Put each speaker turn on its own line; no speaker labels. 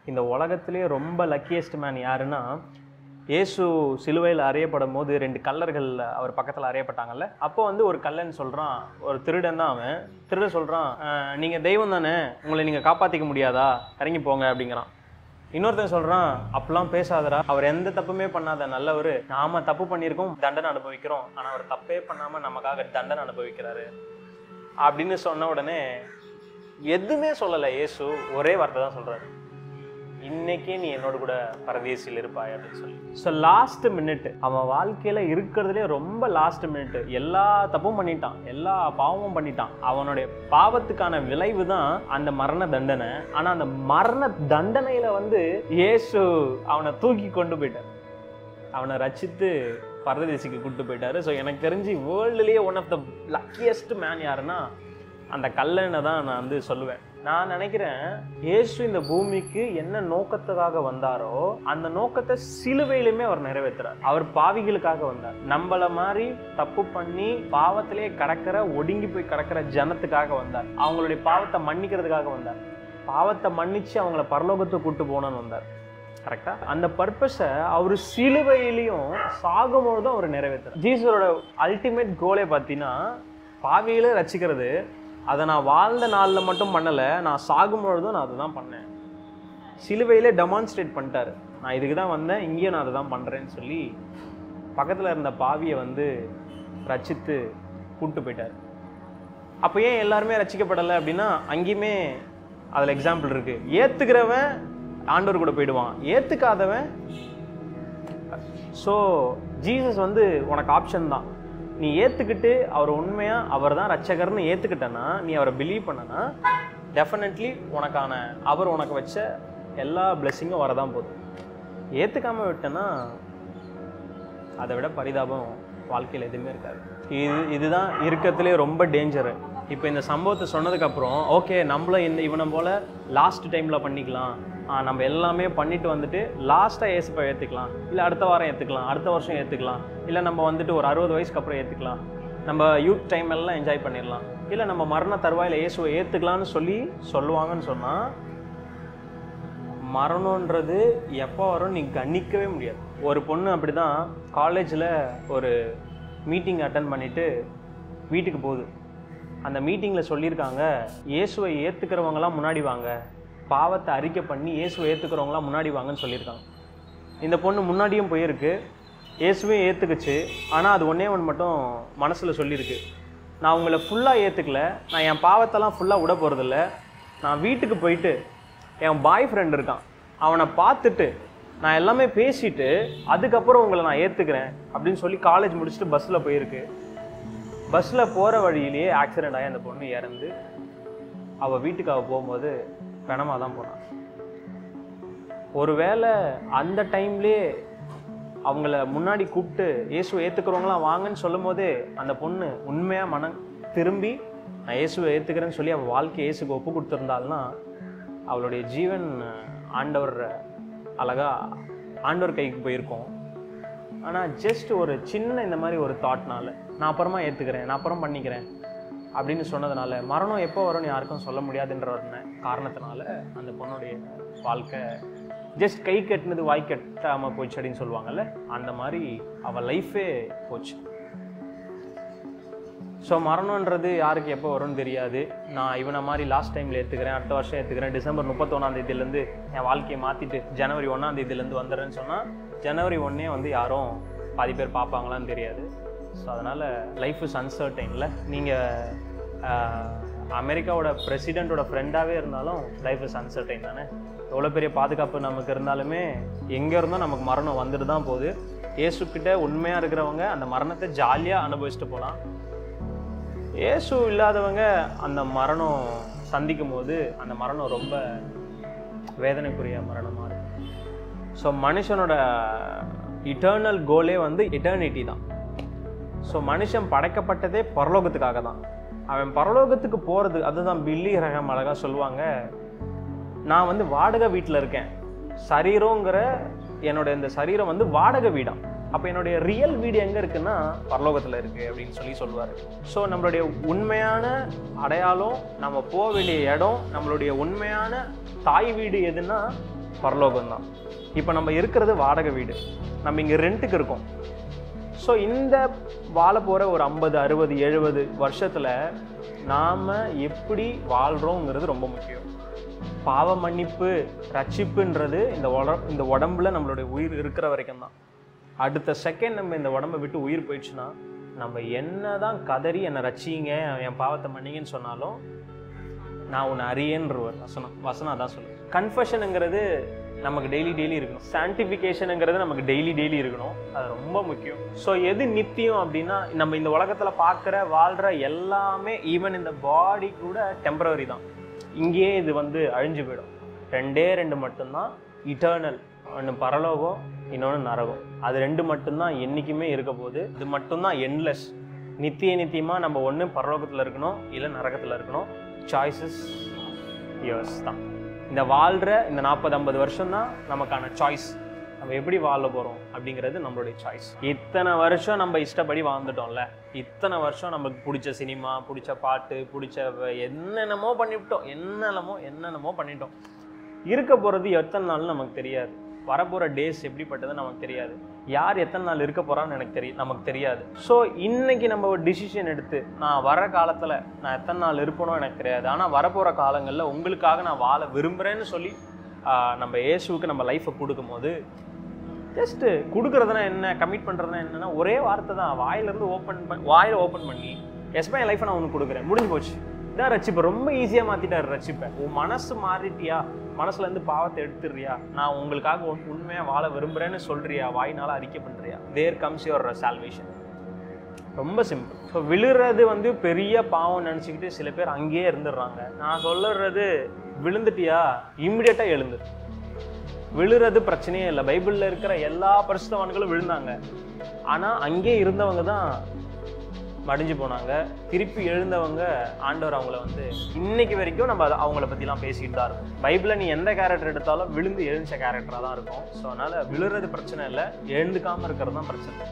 இந்த உலகத்திலே ரொம்ப லக்கியஸ்ட் மேன் யாருன்னா, இயேசு சிலுவையில் அறையப்படும் போது 2 கல்லர்கள் அவர் பக்கத்தில் அறையப்பட்டாங்கல்ல. அப்போ வந்து ஒரு கல்லன் சொல்கிறான், ஒரு திருடன் தான் அவன். திருடன் சொல்கிறான், நீங்கள் தெய்வம் தானே, உங்களை நீங்கள் காப்பாற்றிக்க முடியாதா, இறங்கி போங்க அப்படிங்கிறான். இன்னொருத்தன் சொல்கிறான், அப்பெல்லாம் பேசாதரா, அவர் எந்த தப்புமே பண்ணாத நல்லவர், நாம தப்பு பண்ணியிருக்கோம், தண்டனை அனுபவிக்கிறோம், ஆனால் அவர் தப்பே பண்ணாமல் நமக்காக தண்டனை அனுபவிக்கிறாரு அப்படின்னு சொன்ன உடனே எதுவுமே சொல்லலை இயேசு, ஒரே வார்த்தை தான் சொல்கிறாரு, இன்னைக்கே நீ என்னோட கூட பரதேசியில் இருப்பாய் அப்படின்னு சொல்லி. ஸோ லாஸ்ட் மினிட் அவன் வாழ்க்கையில இருக்கிறதுலே ரொம்ப லாஸ்ட் மினிட் எல்லா தப்பும் பண்ணிட்டான், எல்லா பாவமும் பண்ணிட்டான். அவனுடைய பாவத்துக்கான விளைவு தான் அந்த மரண தண்டனை. ஆனா அந்த மரண தண்டனையில வந்து இயேசு அவனை தூக்கி கொண்டு போயிட்டார், அவனை ரட்சித்து பரதேசிக்கு கூட்டு போயிட்டாரு. ஸோ எனக்கு தெரிஞ்சு வேர்ல்டுலேயே one of the luckiest man யாருன்னா அந்த கல்லனை தான் நான் வந்து சொல்லுவேன். நான் நினைக்கிறேன் இயேசு இந்த பூமிக்கு என்ன நோக்கத்துக்காக வந்தாரோ அந்த நோக்கத்தை சிலுவையிலுமே அவர் நிறைவேற்றுறார். அவர் பாவிகளுக்காக வந்தார், நம்மள மாதிரி தப்பு பண்ணி பாவத்திலே கடக்கிற ஒடுங்கி போய் கடக்கிற ஜனத்துக்காக வந்தார், அவங்களுடைய பாவத்தை மன்னிக்கிறதுக்காக வந்தார், பாவத்தை மன்னிச்சு அவங்கள பரலோகத்துக்கு கூட்டு போனோன்னு வந்தார். கரெக்டா? அந்த பர்பஸை அவர் சிலுவையிலையும் சாகும்போது தான் அவர் நிறைவேற்றுறார். ஜீசஸோட அல்டிமேட் கோலே பார்த்தீங்கன்னா பாவிகளை ரசிக்கிறது. அதை நான் வாழ்ந்த நாளில் மட்டும் பண்ணலை, நான் சாகும்பொழுதும் நான் அதை தான் பண்ணேன். சிலுவையிலே டெமான்ஸ்ட்ரேட் பண்ணிட்டாரு, நான் இதுக்கு தான் வந்தேன், இங்கேயும் நான் அதை தான் பண்ணுறேன்னு சொல்லி பக்கத்தில் இருந்த பாவியை வந்து ரட்சித்து கூப்பிட்டு போயிட்டார். அப்போ ஏன் எல்லாருமே ரட்சிக்கப்படலை அப்படின்னா அங்கேயுமே அதில் எக்ஸாம்பிள் இருக்குது. ஏற்றுக்கிறவன் ஆண்டவர் கூட போயிடுவான், ஏற்றுக்காதவன். ஸோ ஜீசஸ் வந்து உனக்கு ஆப்ஷன் தான். நீ ஏற்றுக்கிட்டு அவர் உண்மையாக அவர் தான் ரட்சகர்னு ஏற்றுக்கிட்டனா, நீ அவரை பிலீவ் பண்ணனா, டெஃபினெட்லி உனக்கான அவர் உனக்கு வச்ச எல்லா பிளெஸ்ஸிங்கும் வரதான் போகுது. ஏற்றுக்காமல் விட்டனா அதை விட பரிதாபம் வாழ்க்கையில் எதுவுமே இருக்காது. இதுதான் இருக்கிறதுலே ரொம்ப டேஞ்சரு. இப்போ இந்த சம்பவத்தை சொன்னதுக்கப்புறம் ஓகே நம்மளும் இவனை போல் லாஸ்ட் டைமில் பண்ணிக்கலாம், நம்ம எல்லாமே பண்ணிட்டு வந்துட்டு லாஸ்ட்டாக ஏசுப்பை ஏற்றுக்கலாம், இல்லை அடுத்த வாரம் ஏற்றுக்கலாம், அடுத்த வருஷம் ஏற்றுக்கலாம், இல்லை நம்ம வந்துட்டு ஒரு 60 வயசுக்கு அப்புறம் ஏற்றுக்கலாம், நம்ம யூத் டைம் எல்லாம் என்ஜாய் பண்ணிடலாம், இல்லை நம்ம மரண தருவாயில் இயேசுவை ஏற்றுக்கலான்னு சொல்லுவாங்கன்னு சொன்னால் மரணன்றது எப்போ வரும் நீ கணிக்கவே முடியாது. ஒரு பொண்ணு அப்படி தான் காலேஜில் ஒரு மீட்டிங் அட்டன் பண்ணிவிட்டு வீட்டுக்கு போகுது. அந்த மீட்டிங்கில் சொல்லியிருக்காங்க, இயேசுவை ஏற்றுக்கிறவங்களாம் முன்னாடி வாங்க, பாவத்தை அறிக்கை பண்ணி இயேசுவை ஏற்றுக்கிறவங்களாம் முன்னாடி வாங்கன்னு சொல்லியிருக்காங்க. இந்த பொண்ணு முன்னாடியும் போயிருக்கு, இயேசுவையும் ஏற்றுக்குச்சு. ஆனால் அது ஒன்றே ஒன்று மட்டும் மனசில் சொல்லியிருக்கு, நான் உங்களை ஃபுல்லாக ஏற்றுக்கல, நான் என் பாவத்தெல்லாம் ஃபுல்லாக விட போகிறதில்ல, நான் வீட்டுக்கு போயிட்டு என் பாய் ஃப்ரெண்ட் இருக்கான் அவனை பார்த்துட்டு நான் எல்லாமே பேசிட்டு அதுக்கப்புறம் உங்களை நான் ஏற்றுக்கிறேன் அப்படின்னு சொல்லி காலேஜ் முடிச்சுட்டு பஸ்ஸில் போயிருக்கு. பஸ்ஸில் போகிற வழியிலேயே ஆக்சிடெண்ட் ஆகி அந்த பொண்ணு இறந்து அவள் வீட்டுக்கு போகும்போது பிணமாக தான் போனான். ஒருவேளை அந்த டைம்லேயே அவங்கள முன்னாடி கூப்பிட்டு இயேசுவை ஏற்றுக்கிறவங்களாம் வாங்கன்னு சொல்லும் போதே அந்த பொண்ணு உண்மையாக மனம் திரும்பி நான் இயேசுவை ஏற்றுக்கிறேன்னு சொல்லி அவள் வாழ்க்கை இயேசுக்கு ஒப்பு கொடுத்துருந்தாள்னா அவளுடைய ஜீவன் ஆண்டவர் அழகாக ஆண்டவர் கைக்கு போயிருக்கோம். ஆனால் ஜஸ்ட் ஒரு சின்ன இந்த மாதிரி ஒரு தாட்னால நான் அப்புறமா ஏற்றுக்கிறேன், நான் அப்புறம் பண்ணிக்கிறேன் அப்படின்னு சொன்னதுனால மரணம் எப்போ வரும்னு யாருக்கும் சொல்ல முடியாதுன்ற ஒரு காரணத்தினால அந்த பொண்ணுடைய வாழ்க்கை ஜஸ்ட் கை கட்டினது வாய் கட்டாமல் போச்சு அப்படின்னு சொல்லுவாங்கல்ல, அந்த மாதிரி அவள் லைஃபே போச்சு. ஸோ மரணன்றது யாருக்கு எப்போ வரும்னு தெரியாது. நான் இவனை மாதிரி லாஸ்ட் டைமில் ஏற்றுக்கிறேன், அடுத்த வருஷம் ஏற்றுக்கிறேன், டிசம்பர் 31 என் வாழ்க்கையை மாற்றிட்டு ஜனவரி 1 வந்துடுறேன்னு சொன்னால் ஜனவரி 1 வந்து யாரும் பாதி பேர் பார்ப்பாங்களான்னு தெரியாது. ஸோ அதனால் லைஃப் இஸ் அன்சர்டைனில். நீங்கள் அமெரிக்காவோட பிரசிடெண்ட்டோட ஃப்ரெண்டாகவே இருந்தாலும் லைஃப் இஸ் அன்சர்டைன் தானே. எவ்வளோ பெரிய பாதுகாப்பு நமக்கு இருந்தாலுமே எங்கே இருந்தால் நமக்கு மரணம் வந்துட்டு தான் போகுது. இயேசுக்கிட்ட உண்மையாக இருக்கிறவங்க அந்த மரணத்தை ஜாலியாக அனுபவிச்சுட்டு போகலாம். இயேசு இல்லாதவங்க அந்த மரணம் சந்திக்கும் போது அந்த மரணம் ரொம்ப வேதனைக்குரிய மரணமாக இருக்கும். ஸோ மனுஷனோட இட்டர்னல் கோலே வந்து இட்டர்னிட்டி தான். ஸோ மனுஷன் படைக்கப்பட்டதே பரலோகத்துக்காக தான். அவன் பரலோகத்துக்கு போகிறது அதுதான் பில்லி கிரகம் அழகாக சொல்லுவாங்க, நான் வந்து வாடகை வீட்டில் இருக்கேன், சரீரங்கிற என்னோட இந்த சரீரம் வந்து வாடகை வீடாம், அப்போ என்னுடைய ரியல் வீடு எங்கே இருக்குன்னா பரலோகத்தில் இருக்குது அப்படின்னு சொல்லுவார். ஸோ நம்மளுடைய உண்மையான அடையாளம், நம்ம போக வேண்டிய இடம், நம்மளுடைய உண்மையான தாய் வீடு எதுன்னா பரலோகம் தான். இப்போ நம்ம இருக்கிறது வாடகை வீடு, நம்ம இங்கே ரெண்ட்டுக்கு இருக்கோம். ஸோ இந்த வாழ போகிற ஒரு 50, 60, 70 வருஷத்தில் நாம் எப்படி வாழ்கிறோங்கிறது ரொம்ப முக்கியம். பாவ மன்னிப்பு, ரட்சிப்புன்றது இந்த உடம்புல நம்மளுடைய உயிர் இருக்கிற வரைக்கும் தான். அடுத்த செகண்ட் நம்ம இந்த உடம்பை விட்டு உயிர் போயிடுச்சுன்னா, நம்ம என்ன தான் கதறி என்னை ரட்சிங்க, என் பாவத்தை மன்னிங்கன்னு சொன்னாலும், நான் உன்னை அறியேன்ற வசனம் அதான் சொல்லுவேன். கன்ஃபெஷனுங்கிறது நமக்கு டெய்லி இருக்கணும். சான்டிஃபிகேஷனுங்கிறது நமக்கு டெய்லி இருக்கணும். அது ரொம்ப முக்கியம். ஸோ எது நித்தியம் அப்படின்னா, நம்ம இந்த உலகத்தில் பார்க்குற வாழ்கிற எல்லாமே, ஈவன் இந்த பாடி கூட டெம்பரவரி தான். இங்கேயே இது அழிஞ்சு போயிடும். 2 மட்டும்தான் இட்டர்னல். ஒன்று பரலோகம், இன்னொன்று நரகம். அது 2 மட்டும்தான் என்றைக்குமே இருக்க போகுது. இது மட்டும்தான் எண்ட்லெஸ். நித்தியமாக நம்ம ஒன்று பரலோகத்தில் இருக்கணும், இல்லை நரகத்தில் இருக்கணும். சாய்ஸஸ் இயர்ஸ் தான். இந்த வாழ்கிற இந்த 40-50 வருஷம் தான் நமக்கான சாய்ஸ். நம்ம எப்படி வாழ போகிறோம் அப்படிங்கிறது நம்மளுடைய சாய்ஸ். இத்தனை வருஷம் நம்ம இஷ்டப்படி வாழ்ந்துட்டோம்ல, இத்தனை வருஷம் நமக்கு பிடிச்ச சினிமா, பிடிச்ச பாட்டு, பிடிச்ச என்னென்னமோ பண்ணிவிட்டோம், என்னென்னமோ பண்ணிட்டோம். இருக்க போகிறது எத்தனை நாள்னு நமக்கு தெரியாது. வரப்போகிற டேஸ் எப்படிப்பட்டதுன்னு நமக்கு தெரியாது. யார் எத்தனை நாள் இருக்க போகிறான்னு நமக்கு தெரியாது. ஸோ இன்றைக்கி நம்ம ஒரு டிசிஷன் எடுத்து, நான் வர காலத்தில் நான் எத்தனை நாள் இருப்பனோ எனக்கு தெரியாது, ஆனால் வரப்போகிற காலங்களில் உங்களுக்காக நான் வாழ விரும்புகிறேன்னு சொல்லி நம்ம இயேசுவுக்கு நம்ம லைஃப்பை கொடுக்கும்போது, ஜஸ்ட்டு கொடுக்குறதுனா என்ன, கமிட் பண்ணுறதுனா என்னென்னா ஒரே வார்த்தை தான். வாயில் ஓப்பன் பண்ணி எஸ்பா என் லைஃப்பை நான் உனக்கு கொடுக்குறேன், முடிஞ்சு போச்சு. இதான் ரட்சிப்பை. ரொம்ப ஈஸியாக மாற்றிட்டார் ரட்சிப்பை. உன் மனசு மாறிட்டியா, மனசுலேருந்து பாவத்தை எடுத்துடுறியா, நான் உங்களுக்காக உண்மையாக வாழ விரும்புகிறேன்னு சொல்கிறியா, வாயினால் அறிக்கை பண்ணுறியா, தேர் கம்ஸ் யுவர் சால்வேஷன். ரொம்ப சிம்பிள். ஸோ விழுறது பெரிய பாவம் நினச்சிக்கிட்டு சில பேர் அங்கேயே இருந்துடுறாங்க. நான் சொல்லுறது, விழுந்துட்டியா இம்மிடியட்டாக எழுந்து. விழுறது பிரச்சனையே இல்லை. பைபிளில் இருக்கிற எல்லா பரிசுத்தவான்களும் விழுந்தாங்க. ஆனால் அங்கே இருந்தவங்க தான் மடிஞ்சு போனாங்க. திருப்பி எழுந்தவங்க ஆண்டவர் அவங்கள இன்னைக்கு வரைக்கும் நம்ம அவங்கள பற்றிலாம் பேசிக்கிட்டு தான் இருக்கும். பைபிளில் நீ எந்த கேரக்டர் எடுத்தாலும் விழுந்து எழுந்த கேரக்டராக தான் இருக்கும். ஸோ அதனால் விழுறது பிரச்சனை இல்லை, எழுந்துக்காமல் இருக்கிறது தான் பிரச்சனை.